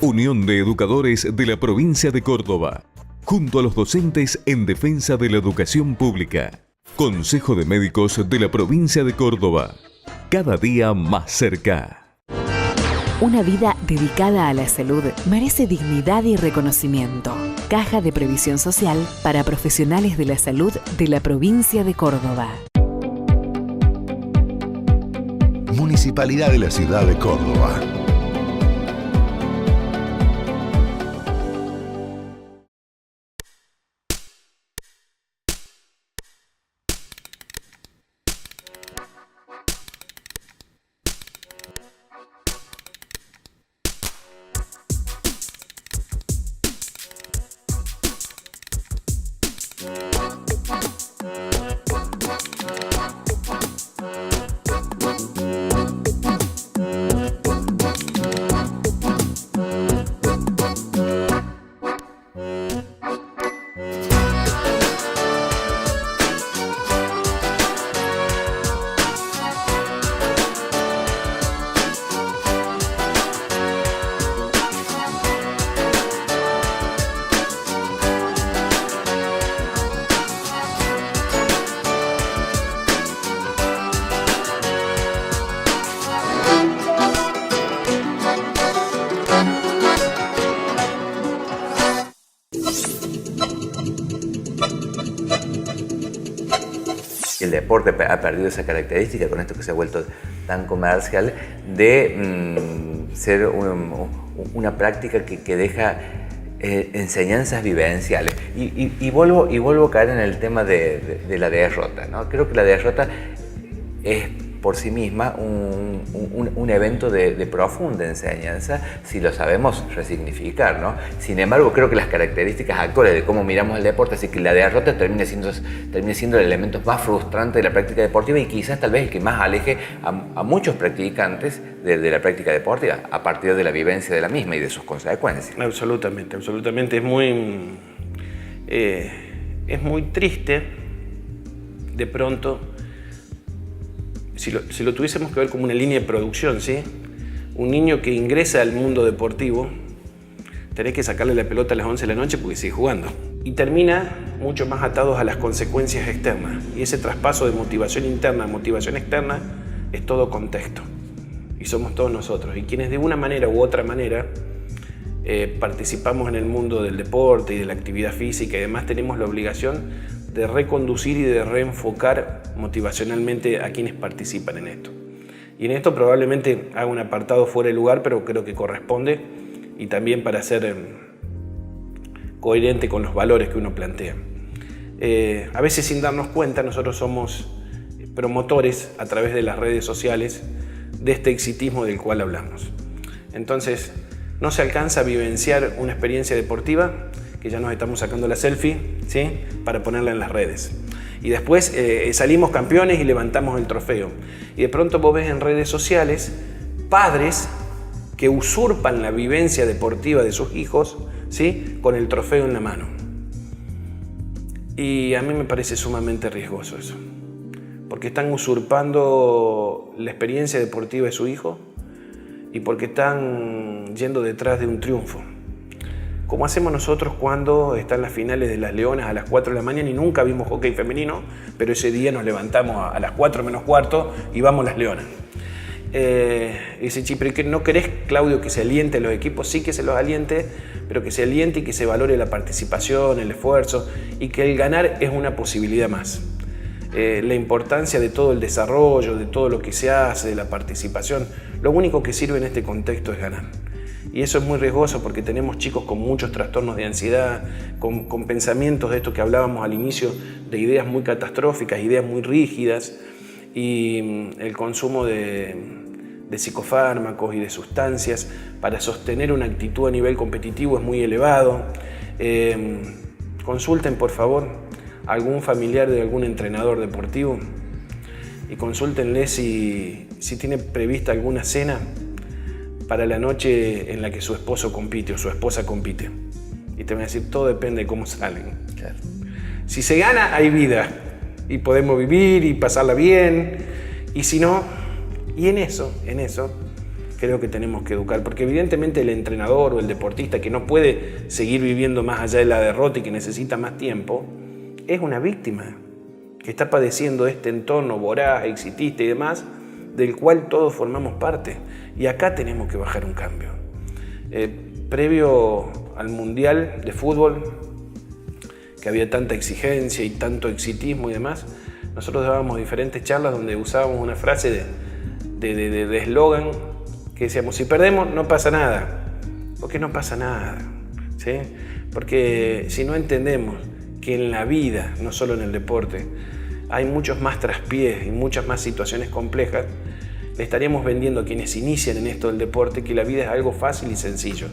Unión de Educadores de la Provincia de Córdoba, junto a los docentes en defensa de la educación pública. Consejo de Médicos de la Provincia de Córdoba, cada día más cerca. Una vida dedicada a la salud merece dignidad y reconocimiento. Caja de Previsión Social para profesionales de la salud de la provincia de Córdoba. Municipalidad de la Ciudad de Córdoba. El deporte ha perdido esa característica con esto que se ha vuelto tan comercial de ser una práctica que deja enseñanzas vivenciales. Y vuelvo a caer en el tema de la derrota, ¿no? Creo que la derrota es por sí misma un evento de profunda enseñanza si lo sabemos resignificar, ¿no? Sin embargo, creo que las características actuales de cómo miramos el deporte hace que la derrota termine siendo el elemento más frustrante de la práctica deportiva y quizás tal vez el que más aleje a muchos practicantes de la práctica deportiva a partir de la vivencia de la misma y de sus consecuencias. Absolutamente, absolutamente. Es muy triste de pronto. Si lo tuviésemos que ver como una línea de producción, ¿sí? Un niño que ingresa al mundo deportivo, tenés que sacarle la pelota a las 11 de la noche porque sigue jugando. Y termina mucho más atados a las consecuencias externas. Y ese traspaso de motivación interna a motivación externa es todo contexto. Y somos todos nosotros. Y quienes de una manera u otra manera participamos en el mundo del deporte y de la actividad física y además tenemos la obligación de reconducir y de reenfocar motivacionalmente a quienes participan en esto. Y en esto probablemente haga un apartado fuera de lugar, pero creo que corresponde y también para ser coherente con los valores que uno plantea. A veces sin darnos cuenta nosotros somos promotores a través de las redes sociales de este exitismo del cual hablamos. Entonces no se alcanza a vivenciar una experiencia deportiva que ya nos estamos sacando la selfie, ¿sí? Para ponerla en las redes. Y después salimos campeones y levantamos el trofeo. Y de pronto vos ves en redes sociales padres que usurpan la vivencia deportiva de sus hijos, ¿sí? Con el trofeo en la mano. Y a mí me parece sumamente riesgoso eso. Porque están usurpando la experiencia deportiva de su hijo y porque están yendo detrás de un triunfo. Como hacemos nosotros cuando están las finales de las Leonas a las 4 de la mañana y nunca vimos hockey femenino, pero ese día nos levantamos a las 4 menos cuarto y vamos las Leonas. Dice, pero ¿que no querés, Claudio, que se aliente a los equipos? Sí que se los aliente, pero que se aliente y que se valore la participación, el esfuerzo y que el ganar es una posibilidad más. La importancia de todo el desarrollo, de todo lo que se hace, de la participación, lo único que sirve en este contexto es ganar. Y eso es muy riesgoso porque tenemos chicos con muchos trastornos de ansiedad, con pensamientos de esto que hablábamos al inicio, de ideas muy catastróficas, ideas muy rígidas, y el consumo de psicofármacos y de sustancias para sostener una actitud a nivel competitivo es muy elevado. Consulten, por favor, a algún familiar de algún entrenador deportivo y consúltenle si tiene prevista alguna cena para la noche en la que su esposo compite o su esposa compite. Y te van a decir, todo depende de cómo salen. Claro. Si se gana, hay vida. Y podemos vivir y pasarla bien. Y si no, y en eso, creo que tenemos que educar, porque evidentemente el entrenador o el deportista que no puede seguir viviendo más allá de la derrota y que necesita más tiempo, es una víctima que está padeciendo este entorno voraz, exitista y demás, del cual todos formamos parte. Y acá tenemos que bajar un cambio. Previo al Mundial de Fútbol, que había tanta exigencia y tanto exitismo y demás, nosotros dábamos diferentes charlas donde usábamos una frase de eslogan que decíamos: si perdemos no pasa nada. ¿Por qué no pasa nada? ¿Sí? Porque si no entendemos que en la vida, no solo en el deporte, hay muchos más traspiés y muchas más situaciones complejas, le estaríamos vendiendo a quienes inician en esto del deporte que la vida es algo fácil y sencillo.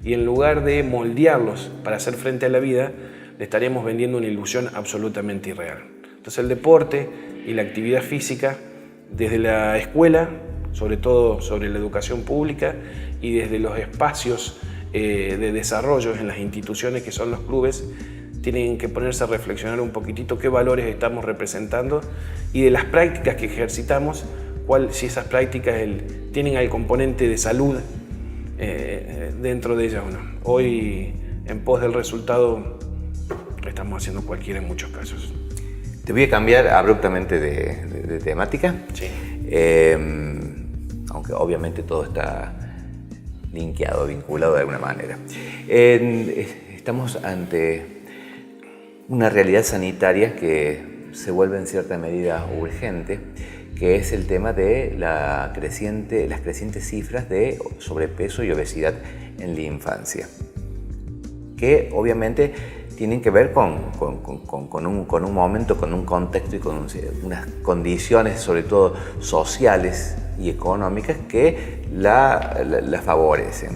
Y en lugar de moldearlos para hacer frente a la vida, le estaríamos vendiendo una ilusión absolutamente irreal. Entonces el deporte y la actividad física, desde la escuela, sobre todo sobre la educación pública, y desde los espacios de desarrollo en las instituciones que son los clubes, tienen que ponerse a reflexionar un poquitito qué valores estamos representando y de las prácticas que ejercitamos, si esas prácticas tienen el componente de salud dentro de ellas o no. Hoy, en pos del resultado, estamos haciendo cualquiera en muchos casos. Te voy a cambiar abruptamente de temática, Sí. Aunque obviamente todo está linkeado, vinculado de alguna manera. Estamos ante una realidad sanitaria que se vuelve en cierta medida urgente, que es el tema de las crecientes cifras de sobrepeso y obesidad en la infancia, que obviamente tienen que ver con un momento, con un contexto y con unas condiciones, sobre todo sociales y económicas, que la favorecen.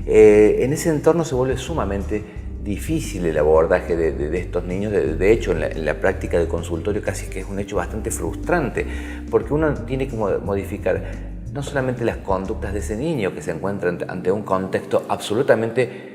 En ese entorno se vuelve sumamente difícil el abordaje de estos niños. De hecho, en la práctica del consultorio casi que es un hecho bastante frustrante, porque uno tiene que modificar no solamente las conductas de ese niño que se encuentra ante un contexto absolutamente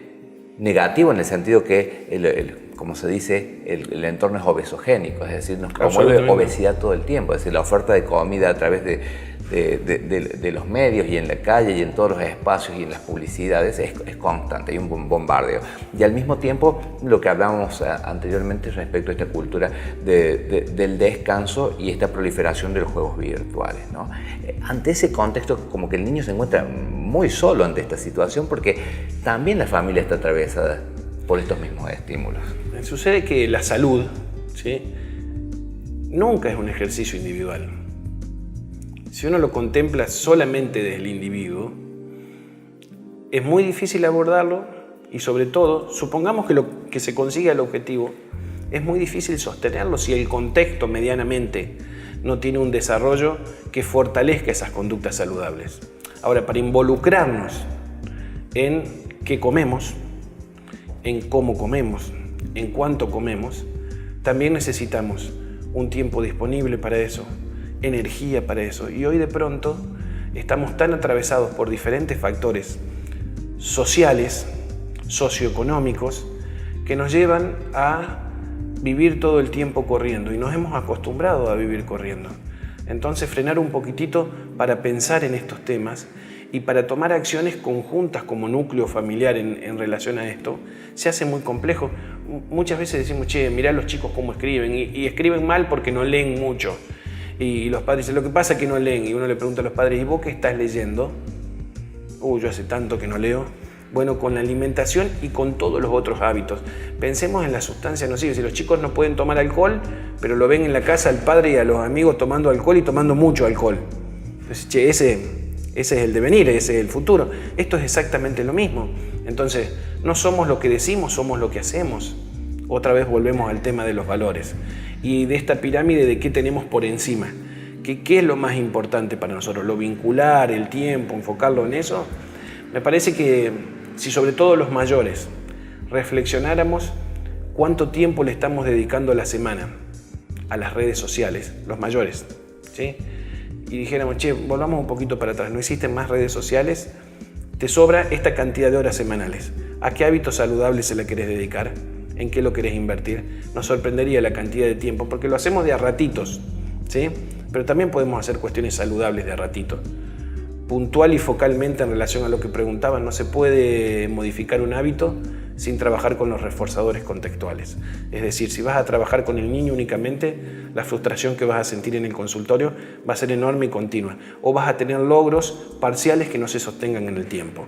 negativo, en el sentido que, como se dice, el entorno es obesogénico, es decir, nos promueve obesidad todo el tiempo, es decir, la oferta de comida a través de los medios y en la calle y en todos los espacios y en las publicidades es constante, hay un bombardeo. Y al mismo tiempo, lo que hablábamos anteriormente respecto a esta cultura del descanso y esta proliferación de los juegos virtuales, ¿no? Ante ese contexto, como que el niño se encuentra muy solo ante esta situación, porque también la familia está atravesada por estos mismos estímulos. Sucede que la salud, ¿sí?, nunca es un ejercicio individual. Si uno lo contempla solamente desde el individuo, es muy difícil abordarlo y, sobre todo, supongamos que lo que se consiga el objetivo, es muy difícil sostenerlo si el contexto medianamente no tiene un desarrollo que fortalezca esas conductas saludables. Ahora, para involucrarnos en qué comemos, en cómo comemos, en cuánto comemos, también necesitamos un tiempo disponible para eso, energía para eso. Y hoy de pronto estamos tan atravesados por diferentes factores sociales, socioeconómicos, que nos llevan a vivir todo el tiempo corriendo, y nos hemos acostumbrado a vivir corriendo. Entonces, frenar un poquitito para pensar en estos temas y para tomar acciones conjuntas como núcleo familiar en relación a esto, se hace muy complejo. Muchas veces decimos: che, mirá los chicos cómo escriben, y escriben mal porque no leen mucho. Y los padres dicen: lo que pasa es que no leen. Y uno le pregunta a los padres: ¿y vos qué estás leyendo? Yo hace tanto que no leo. Bueno, con la alimentación y con todos los otros hábitos. Pensemos en la sustancia nociva. Si los chicos no pueden tomar alcohol, pero lo ven en la casa al padre y a los amigos tomando alcohol y tomando mucho alcohol. Entonces, che, ese es el devenir, ese es el futuro. Esto es exactamente lo mismo. Entonces, no somos lo que decimos, somos lo que hacemos. Otra vez volvemos al tema de los valores y de esta pirámide de qué tenemos por encima. ¿Qué es lo más importante para nosotros? Lo vincular, el tiempo, enfocarlo en eso. Me parece que si sobre todo los mayores reflexionáramos cuánto tiempo le estamos dedicando a la semana a las redes sociales, los mayores, ¿sí?, y dijéramos: che, volvamos un poquito para atrás, no existen más redes sociales, te sobra esta cantidad de horas semanales. ¿A qué hábitos saludables se la querés dedicar? ¿En qué lo querés invertir? Nos sorprendería la cantidad de tiempo, porque lo hacemos de a ratitos, ¿sí? Pero también podemos hacer cuestiones saludables de a ratito. puntual y focalmente en relación a lo que preguntaban. No se puede modificar un hábito sin trabajar con los reforzadores contextuales. Es decir, si vas a trabajar con el niño únicamente, la frustración que vas a sentir en el consultorio va a ser enorme y continua. O vas a tener logros parciales que no se sostengan en el tiempo.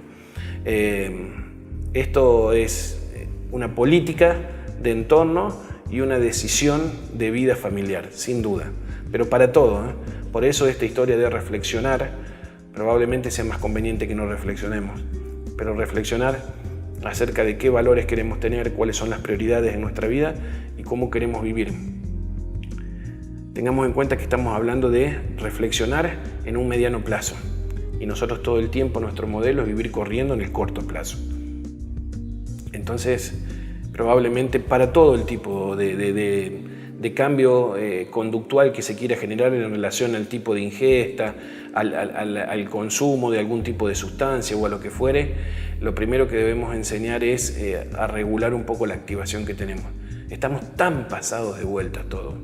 Esto es una política de entorno y una decisión de vida familiar, sin duda. Pero para todo, ¿eh? Por eso esta historia de reflexionar probablemente sea más conveniente que no reflexionemos. Pero reflexionar acerca de qué valores queremos tener, cuáles son las prioridades en nuestra vida y cómo queremos vivir. Tengamos en cuenta que estamos hablando de reflexionar en un mediano plazo. Y nosotros todo el tiempo, nuestro modelo es vivir corriendo en el corto plazo. Entonces, probablemente para todo el tipo de cambio conductual que se quiera generar en relación al tipo de ingesta, al consumo de algún tipo de sustancia o a lo que fuere, lo primero que debemos enseñar es a regular un poco la activación que tenemos. Estamos tan pasados de vuelta todo,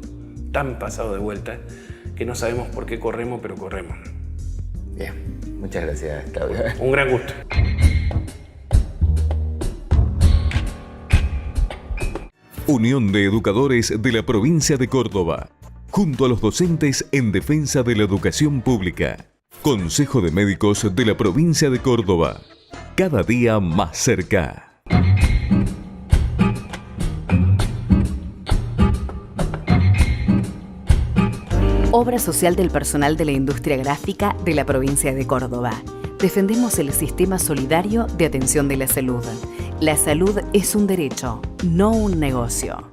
tan pasados de vuelta, que no sabemos por qué corremos, pero corremos. Bien, muchas gracias, Claudio. Un gran gusto. Unión de Educadores de la Provincia de Córdoba, junto a los docentes en defensa de la educación pública. Consejo de Médicos de la Provincia de Córdoba, cada día más cerca. Obra social del personal de la industria gráfica de la provincia de Córdoba. Defendemos el sistema solidario de atención de la salud. La salud es un derecho, no un negocio.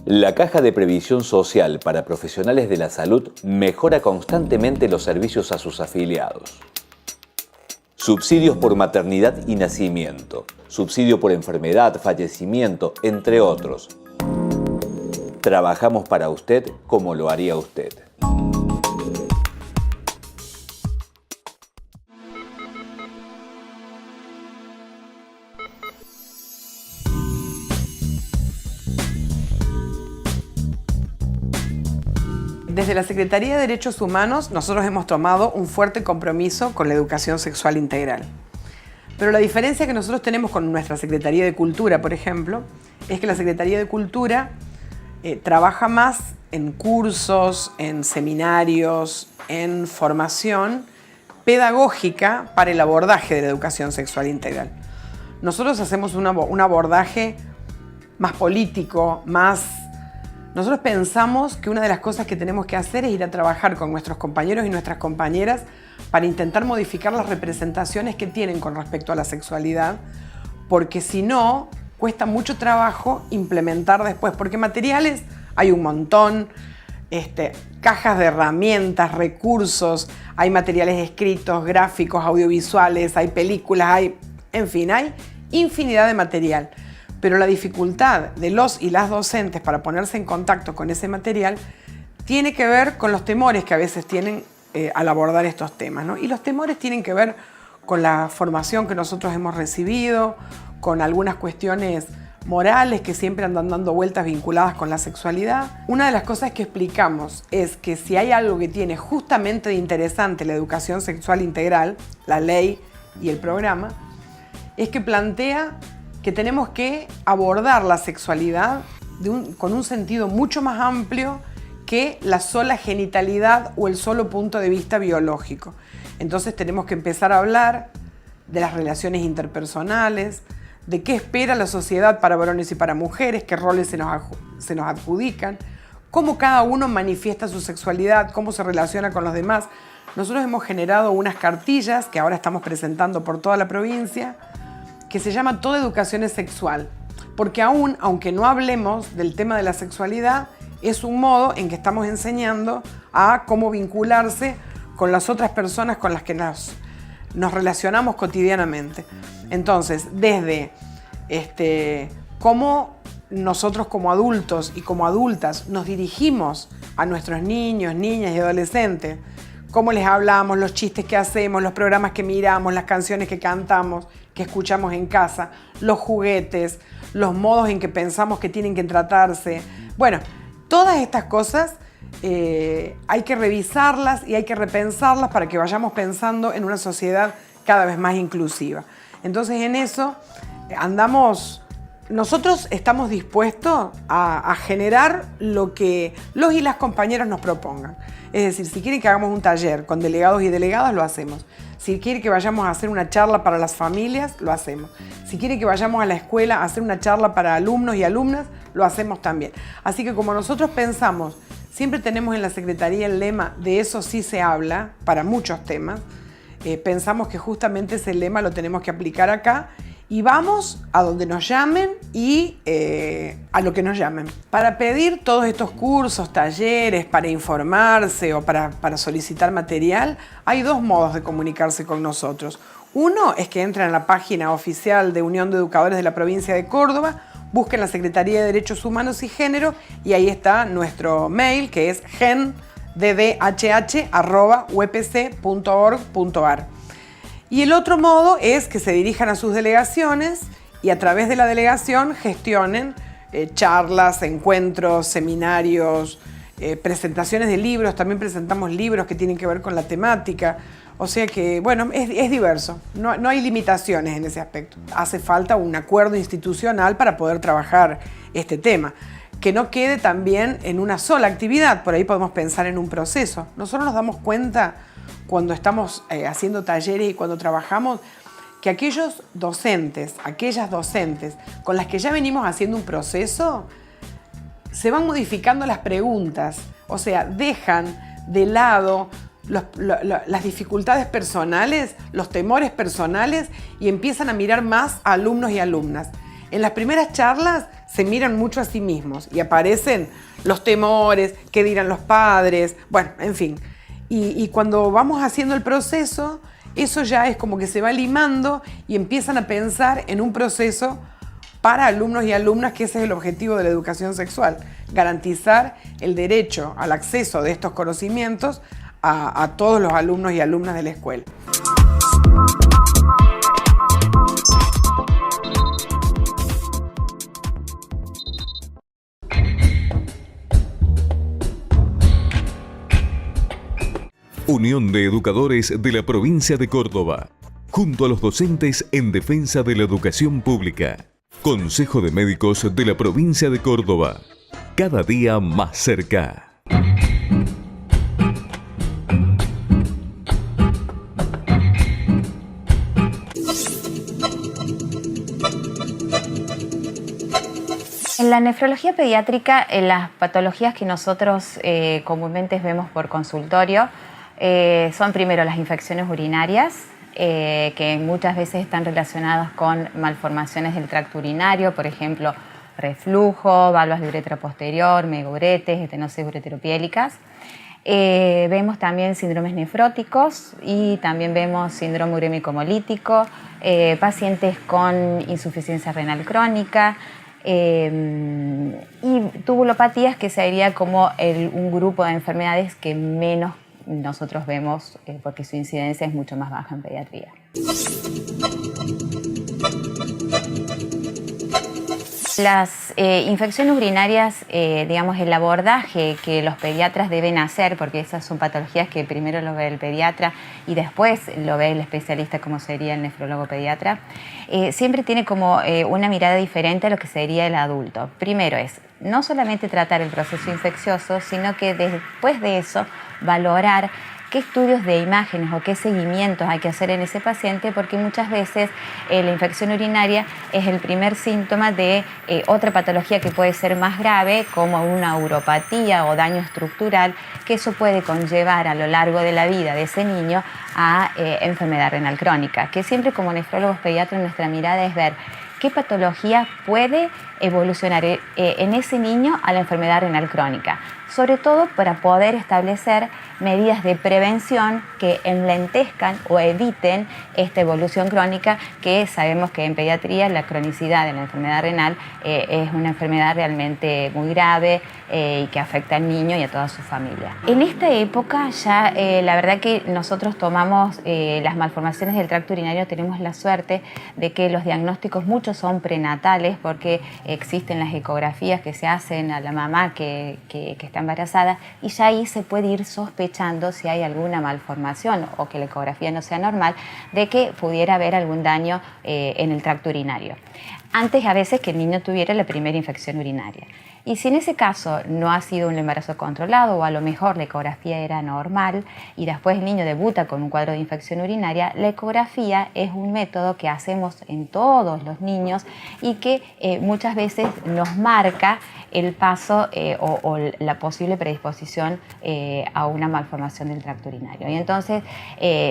La Caja de Previsión Social para Profesionales de la Salud mejora constantemente los servicios a sus afiliados. Subsidios por maternidad y nacimiento, subsidio por enfermedad, fallecimiento, entre otros. Trabajamos para usted como lo haría usted. Desde la Secretaría de Derechos Humanos nosotros hemos tomado un fuerte compromiso con la educación sexual integral. Pero la diferencia que nosotros tenemos con nuestra Secretaría de Cultura, por ejemplo, es que la Secretaría de Cultura trabaja más en cursos, en seminarios, en formación pedagógica para el abordaje de la educación sexual integral. Nosotros hacemos un abordaje más político, Nosotros pensamos que una de las cosas que tenemos que hacer es ir a trabajar con nuestros compañeros y nuestras compañeras para intentar modificar las representaciones que tienen con respecto a la sexualidad, porque si no, cuesta mucho trabajo implementar después, porque materiales hay un montón, cajas de herramientas, recursos, hay materiales escritos, gráficos, audiovisuales, hay películas, en fin, hay infinidad de material. Pero la dificultad de los y las docentes para ponerse en contacto con ese material tiene que ver con los temores que a veces tienen al abordar estos temas, ¿no? Y los temores tienen que ver con la formación que nosotros hemos recibido, con algunas cuestiones morales que siempre andan dando vueltas vinculadas con la sexualidad. Una de las cosas que explicamos es que si hay algo que tiene justamente de interesante la educación sexual integral, la ley y el programa, es que plantea que tenemos que abordar la sexualidad con un sentido mucho más amplio que la sola genitalidad o el solo punto de vista biológico. Entonces tenemos que empezar a hablar de las relaciones interpersonales, de qué espera la sociedad para varones y para mujeres, qué roles se nos adjudican, cómo cada uno manifiesta su sexualidad, cómo se relaciona con los demás. Nosotros hemos generado unas cartillas que ahora estamos presentando por toda la provincia, que se llama Toda Educación es Sexual, porque aunque no hablemos del tema de la sexualidad, es un modo en que estamos enseñando a cómo vincularse con las otras personas con las que nos relacionamos cotidianamente. Entonces, desde cómo nosotros como adultos y como adultas nos dirigimos a nuestros niños, niñas y adolescentes, cómo les hablamos, los chistes que hacemos, los programas que miramos, las canciones que cantamos, que escuchamos en casa, los juguetes, los modos en que pensamos que tienen que tratarse. Bueno, todas estas cosas hay que revisarlas y hay que repensarlas para que vayamos pensando en una sociedad cada vez más inclusiva. Entonces en eso nosotros estamos dispuestos a generar lo que los y las compañeras nos propongan. Es decir, si quieren que hagamos un taller con delegados y delegadas, lo hacemos. Si quieren que vayamos a hacer una charla para las familias, lo hacemos. Si quieren que vayamos a la escuela a hacer una charla para alumnos y alumnas, lo hacemos también. Así que como nosotros pensamos, siempre tenemos en la Secretaría el lema de eso sí se habla para muchos temas, pensamos que justamente ese lema lo tenemos que aplicar acá y vamos a donde nos llamen y a lo que nos llamen. Para pedir todos estos cursos, talleres, para informarse o para solicitar material, hay dos modos de comunicarse con nosotros. Uno es que entren a la página oficial de Unión de Educadores de la Provincia de Córdoba, busquen la Secretaría de Derechos Humanos y Género y ahí está nuestro mail, que es gendhh@upc.org.ar. Y el otro modo es que se dirijan a sus delegaciones y a través de la delegación gestionen charlas, encuentros, seminarios, presentaciones de libros. También presentamos libros que tienen que ver con la temática. O sea que, bueno, es diverso. No hay limitaciones en ese aspecto. Hace falta un acuerdo institucional para poder trabajar este tema. Que no quede también en una sola actividad. Por ahí podemos pensar en un proceso. Nosotros nos damos cuenta cuando estamos haciendo talleres y cuando trabajamos que aquellas docentes con las que ya venimos haciendo un proceso, se van modificando las preguntas. O sea, dejan de lado las dificultades personales, los temores personales y empiezan a mirar más a alumnos y alumnas. En las primeras charlas se miran mucho a sí mismos y aparecen los temores, qué dirán los padres, bueno, en fin. Y cuando vamos haciendo el proceso, eso ya es como que se va limando y empiezan a pensar en un proceso para alumnos y alumnas, que ese es el objetivo de la educación sexual, garantizar el derecho al acceso de estos conocimientos a todos los alumnos y alumnas de la escuela. Unión de Educadores de la Provincia de Córdoba, junto a los docentes en defensa de la educación pública. Consejo de Médicos de la Provincia de Córdoba, cada día más cerca. En la nefrología pediátrica, en las patologías que nosotros comúnmente vemos por consultorio son primero las infecciones urinarias, que muchas veces están relacionadas con malformaciones del tracto urinario, por ejemplo, reflujo, válvulas de uretra posterior, megauretes, estenosis ureteropiélicas. Vemos también síndromes nefróticos y también vemos síndrome urémico hemolítico, pacientes con insuficiencia renal crónica, y tubulopatías, que sería como un grupo de enfermedades que menos nosotros vemos porque su incidencia es mucho más baja en pediatría. Las infecciones urinarias, digamos, el abordaje que los pediatras deben hacer, porque esas son patologías que primero lo ve el pediatra y después lo ve el especialista, como sería el nefrólogo pediatra, siempre tiene como una mirada diferente a lo que sería el adulto. Primero es no solamente tratar el proceso infeccioso, sino que después de eso valorar qué estudios de imágenes o qué seguimientos hay que hacer en ese paciente, porque muchas veces la infección urinaria es el primer síntoma de otra patología que puede ser más grave, como una uropatía o daño estructural, que eso puede conllevar a lo largo de la vida de ese niño a enfermedad renal crónica, que siempre como nefrólogos pediatras nuestra mirada es ver qué patología puede evolucionar en ese niño a la enfermedad renal crónica, sobre todo para poder establecer medidas de prevención que enlentezcan o eviten esta evolución crónica, que sabemos que en pediatría la cronicidad de la enfermedad renal es una enfermedad realmente muy grave y que afecta al niño y a toda su familia. En esta época ya la verdad que nosotros tomamos las malformaciones del tracto urinario, tenemos la suerte de que los diagnósticos mucho muchos son prenatales porque existen las ecografías que se hacen a la mamá que está embarazada y ya ahí se puede ir sospechando si hay alguna malformación o que la ecografía no sea normal, de que pudiera haber algún daño en el tracto urinario. Antes a veces que el niño tuviera la primera infección urinaria. Y si en ese caso no ha sido un embarazo controlado o a lo mejor la ecografía era normal y después el niño debuta con un cuadro de infección urinaria, la ecografía es un método que hacemos en todos los niños y que muchas veces nos marca el paso o la posible predisposición a una malformación del tracto urinario. Y entonces,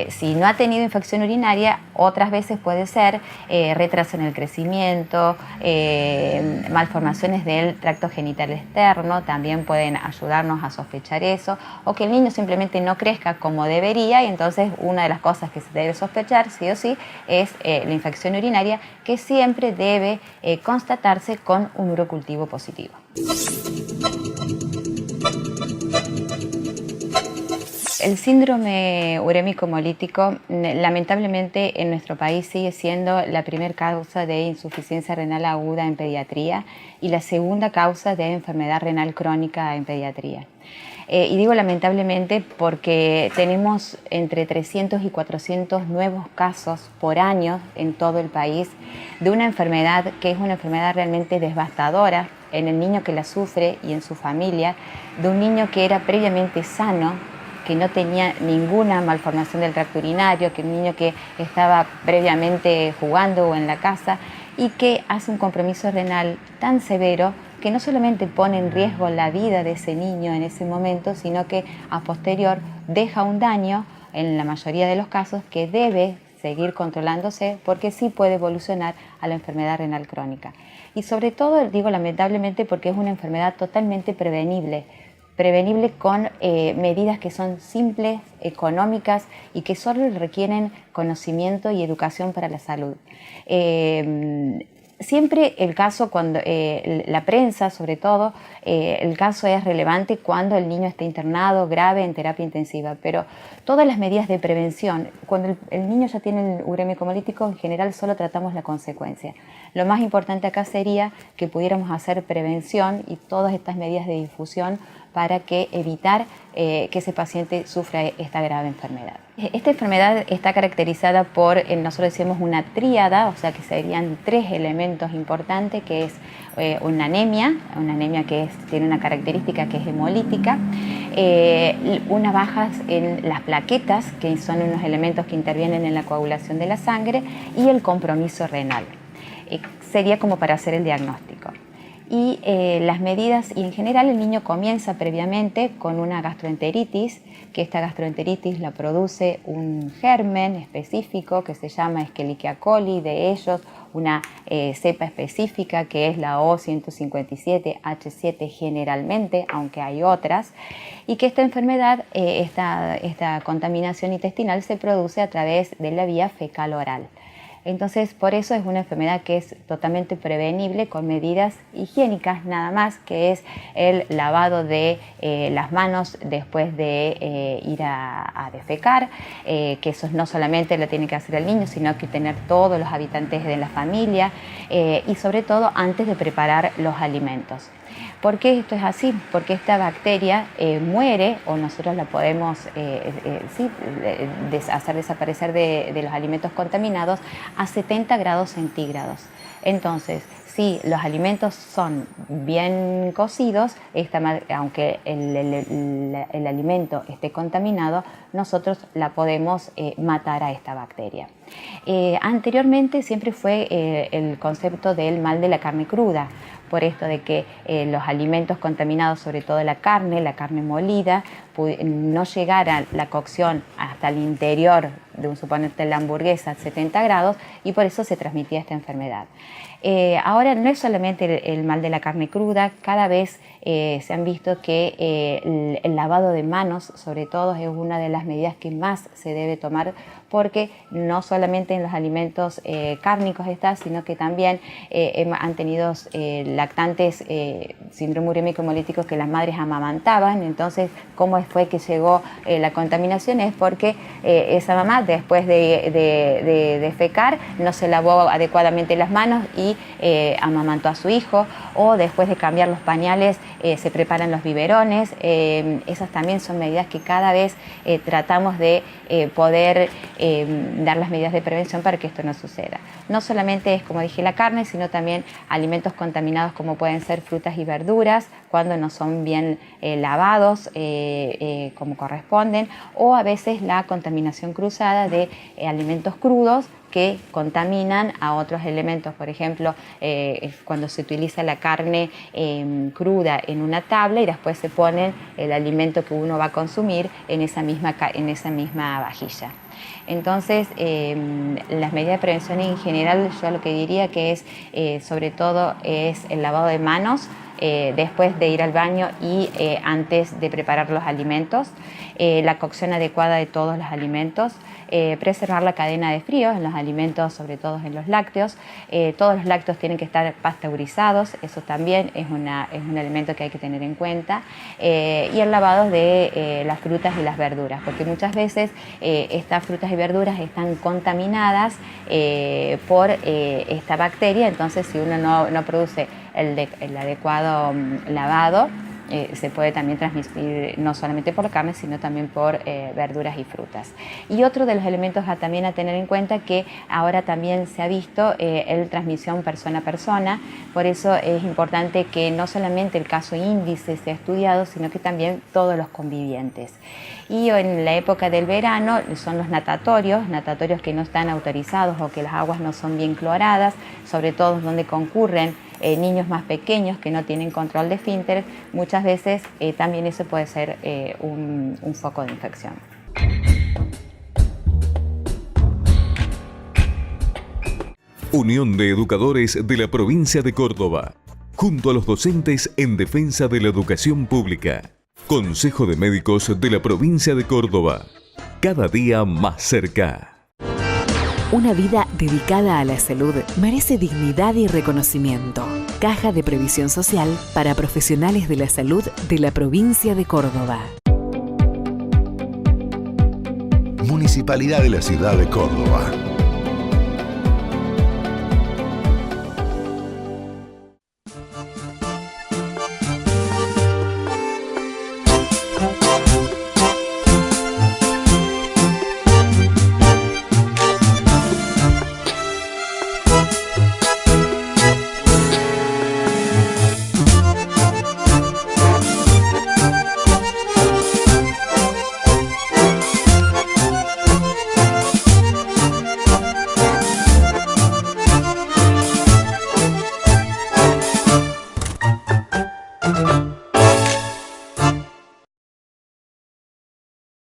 si no ha tenido infección urinaria, otras veces puede ser retraso en el crecimiento, malformaciones del tracto genital externo, también pueden ayudarnos a sospechar eso, o que el niño simplemente no crezca como debería, y entonces una de las cosas que se debe sospechar, sí o sí, es la infección urinaria, que siempre debe constatarse con un urocultivo positivo. El síndrome urémico hemolítico lamentablemente en nuestro país sigue siendo la primera causa de insuficiencia renal aguda en pediatría y la segunda causa de enfermedad renal crónica en pediatría. Y digo lamentablemente porque tenemos entre 300 y 400 nuevos casos por año en todo el país de una enfermedad que es una enfermedad realmente devastadora en el niño que la sufre y en su familia, de un niño que era previamente sano, que no tenía ninguna malformación del tracto urinario, que un niño que estaba previamente jugando o en la casa y que hace un compromiso renal tan severo que no solamente pone en riesgo la vida de ese niño en ese momento, sino que a posterior deja un daño, en la mayoría de los casos, que debe seguir controlándose porque sí puede evolucionar a la enfermedad renal crónica. Y sobre todo, digo lamentablemente, porque es una enfermedad totalmente prevenible con medidas que son simples, económicas y que solo requieren conocimiento y educación para la salud. Siempre el caso, cuando la prensa sobre todo, el caso es relevante cuando el niño está internado grave en terapia intensiva, pero todas las medidas de prevención, cuando el niño ya tiene el urémico hemolítico, en general solo tratamos la consecuencia. Lo más importante acá sería que pudiéramos hacer prevención y todas estas medidas de difusión para evitar que ese paciente sufra esta grave enfermedad. Esta enfermedad está caracterizada por, nosotros decimos una tríada, o sea que serían 3 elementos importantes, que es una anemia que tiene una característica que es hemolítica, unas bajas en las plaquetas, que son unos elementos que intervienen en la coagulación de la sangre, y el compromiso renal. Sería como para hacer el diagnóstico. Y las medidas, y en general el niño comienza previamente con una gastroenteritis, que esta gastroenteritis la produce un germen específico que se llama Escherichia coli, de ellos una cepa específica que es la O157H7 generalmente, aunque hay otras, y que esta enfermedad, esta contaminación intestinal se produce a través de la vía fecal-oral. Entonces, por eso es una enfermedad que es totalmente prevenible con medidas higiénicas nada más, que es el lavado de las manos después de ir a defecar, que eso no solamente lo tiene que hacer el niño, sino que tener todos los habitantes de la familia y sobre todo antes de preparar los alimentos. ¿Por qué esto es así? Porque esta bacteria muere, o nosotros la podemos hacer desaparecer de los alimentos contaminados a 70 grados centígrados. Entonces, si los alimentos son bien cocidos, aunque el alimento esté contaminado, nosotros la podemos matar a esta bacteria. Anteriormente siempre fue el concepto del mal de la carne cruda, por esto de que los alimentos contaminados, sobre todo la carne molida, no llegara la cocción hasta el interior de suponete la hamburguesa a 70 grados y por eso se transmitía esta enfermedad. Ahora no es solamente el mal de la carne cruda, cada vez se han visto que el lavado de manos, sobre todo, es una de las medidas que más se debe tomar, porque no solamente en los alimentos cárnicos está, sino que también han tenido la lactantes síndrome urémico hemolítico que las madres amamantaban. Entonces, ¿cómo fue que llegó la contaminación? Es porque esa mamá, después de defecar, no se lavó adecuadamente las manos y amamantó a su hijo, o después de cambiar los pañales se preparan los biberones. Esas también son medidas que cada vez tratamos de poder dar las medidas de prevención para que esto no suceda. No solamente es, como dije, la carne, sino también alimentos contaminados como pueden ser frutas y verduras cuando no son bien lavados como corresponden, o a veces la contaminación cruzada de alimentos crudos que contaminan a otros elementos. Por ejemplo, cuando se utiliza la carne cruda en una tabla y después se pone el alimento que uno va a consumir en esa misma vajilla. Entonces, las medidas de prevención en general, yo lo que diría que es, sobre todo, es el lavado de manos, después de ir al baño y antes de preparar los alimentos, la cocción adecuada de todos los alimentos, preservar la cadena de frío en los alimentos, sobre todo en los lácteos. Todos los lácteos tienen que estar pasteurizados, eso también es un elemento que hay que tener en cuenta, y el lavado de las frutas y las verduras, porque muchas veces estas frutas y verduras están contaminadas por esta bacteria. Entonces, si uno no produce el adecuado lavado, se puede también transmitir no solamente por la carne, sino también por verduras y frutas. Y otro de los elementos también a tener en cuenta, que ahora también se ha visto la transmisión persona a persona. Por eso es importante que no solamente el caso índice sea estudiado, sino que también todos los convivientes. Y en la época del verano son los natatorios que no están autorizados o que las aguas no son bien cloradas, sobre todo donde concurren niños más pequeños que no tienen control de esfínteres. Muchas veces también eso puede ser un foco de infección. Unión de Educadores de la Provincia de Córdoba, junto a los docentes en defensa de la educación pública. Consejo de Médicos de la Provincia de Córdoba, cada día más cerca. Una vida dedicada a la salud merece dignidad y reconocimiento. Caja de Previsión Social para profesionales de la salud de la provincia de Córdoba. Municipalidad de la Ciudad de Córdoba.